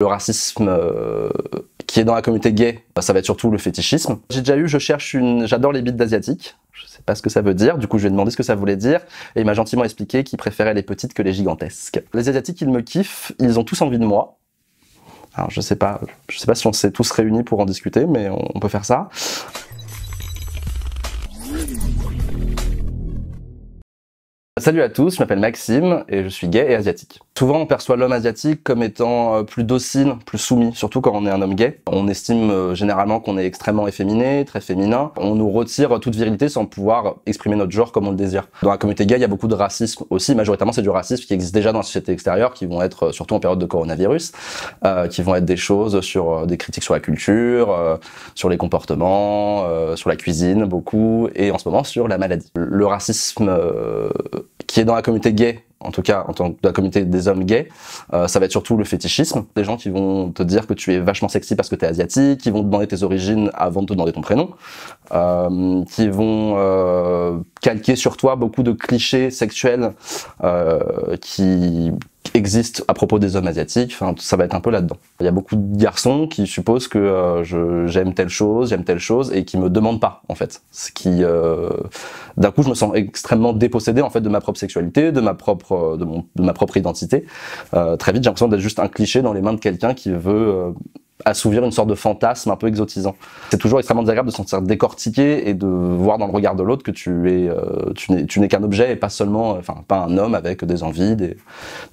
Le racisme qui est dans la communauté gay, ça va être surtout le fétichisme. J'ai déjà eu, j'adore les bites d'asiatiques. Je sais pas ce que ça veut dire, du coup je lui ai demandé ce que ça voulait dire, et il m'a gentiment expliqué qu'il préférait les petites que les gigantesques. Les asiatiques, ils me kiffent, ils ont tous envie de moi. Alors je sais pas si on s'est tous réunis pour en discuter, mais on peut faire ça. Salut à tous, je m'appelle Maxime et je suis gay et asiatique. Souvent on perçoit l'homme asiatique comme étant plus docile, plus soumis, surtout quand on est un homme gay. On estime généralement qu'on est extrêmement efféminé, très féminin. On nous retire toute virilité sans pouvoir exprimer notre genre comme on le désire. Dans la communauté gay, il y a beaucoup de racisme aussi, majoritairement c'est du racisme qui existe déjà dans la société extérieure, qui vont être, surtout en période de coronavirus, qui vont être des choses sur des critiques sur la culture, sur les comportements, sur la cuisine beaucoup, et en ce moment sur la maladie. Le racisme qui est dans la communauté gay, en tout cas dans la communauté des hommes gays, ça va être surtout le fétichisme. Des gens qui vont te dire que tu es vachement sexy parce que tu es asiatique, qui vont te demander tes origines avant de te demander ton prénom, qui vont calquer sur toi beaucoup de clichés sexuels qui existent à propos des hommes asiatiques. Enfin, ça va être un peu là-dedans. Il y a beaucoup de garçons qui supposent que j'aime telle chose, et qui me demandent pas, en fait. Ce qui, d'un coup, je me sens extrêmement dépossédé, en fait, de ma propre sexualité, de ma propre identité. Très vite, j'ai l'impression d'être juste un cliché dans les mains de quelqu'un qui veut assouvir une sorte de fantasme un peu exotisant. C'est toujours extrêmement désagréable de se sentir décortiqué et de voir dans le regard de l'autre que tu n'es qu'un objet et pas seulement, enfin pas un homme avec des envies, des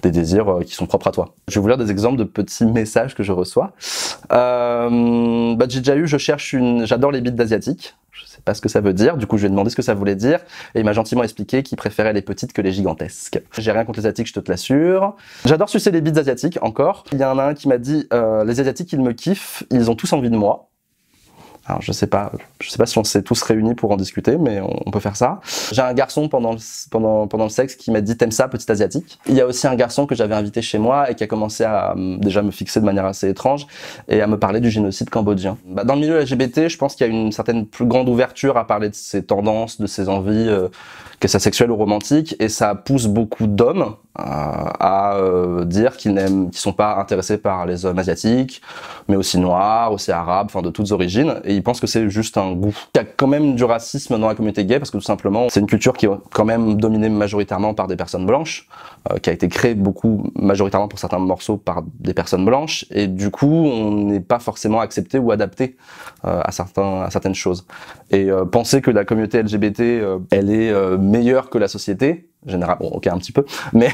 désirs qui sont propres à toi. Je vais vous lire des exemples de petits messages que je reçois. J'ai déjà eu, j'adore les bites d'asiatiques. Je sais pas ce que ça veut dire, du coup je lui ai demandé ce que ça voulait dire, et il m'a gentiment expliqué qu'il préférait les petites que les gigantesques. J'ai rien contre les asiatiques, je te l'assure. J'adore sucer les bites asiatiques, encore. Il y en a un qui m'a dit les asiatiques ils me kiffent, ils ont tous envie de moi. Alors je sais pas si on s'est tous réunis pour en discuter, mais on peut faire ça. J'ai un garçon pendant le sexe qui m'a dit t'aimes ça petite asiatique. Il y a aussi un garçon que j'avais invité chez moi et qui a commencé à déjà me fixer de manière assez étrange et à me parler du génocide cambodgien. Dans le milieu LGBT, je pense qu'il y a une certaine plus grande ouverture à parler de ses tendances, de ses envies, que ça sexuelle ou romantique, et ça pousse beaucoup d'hommes à dire qu'ils sont pas intéressés par les hommes asiatiques, mais aussi noirs, aussi arabes, enfin de toutes origines, et ils pensent que c'est juste un goût. Il y a quand même du racisme dans la communauté gay, parce que tout simplement, c'est une culture qui est quand même dominée majoritairement par des personnes blanches, qui a été créée majoritairement pour certains morceaux par des personnes blanches, et du coup, on n'est pas forcément accepté ou adapté à certaines choses. Et penser que la communauté LGBT, elle est meilleure que la société, bon, ok, un petit peu, mais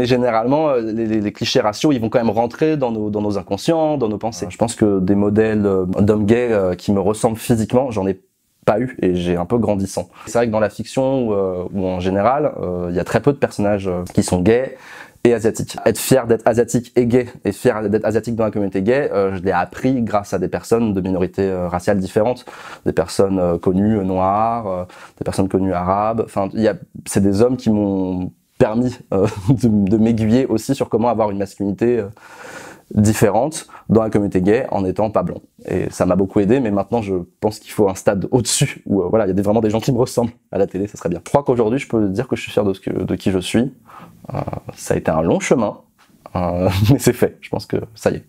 généralement, les clichés raciaux, ils vont quand même rentrer dans nos inconscients, dans nos pensées. Je pense que des modèles d'hommes gays qui me ressemblent physiquement, j'en ai pas eu, et j'ai un peu grandissant. C'est vrai que dans la fiction ou en général, il y a très peu de personnages qui sont gays et asiatiques. Être fier d'être asiatique et gay, et fier d'être asiatique dans la communauté gay, je l'ai appris grâce à des personnes de minorités raciales différentes, des personnes connues noires, des personnes connues arabes. Enfin, c'est des hommes qui m'ont permis de m'aiguiller aussi sur comment avoir une masculinité différente dans la communauté gay en étant pas blond. Et ça m'a beaucoup aidé, mais maintenant je pense qu'il faut un stade au-dessus où voilà, il y a vraiment des gens qui me ressemblent à la télé, ça serait bien. Je crois qu'aujourd'hui je peux dire que je suis fier de qui je suis. Ça a été un long chemin, mais c'est fait, je pense que ça y est.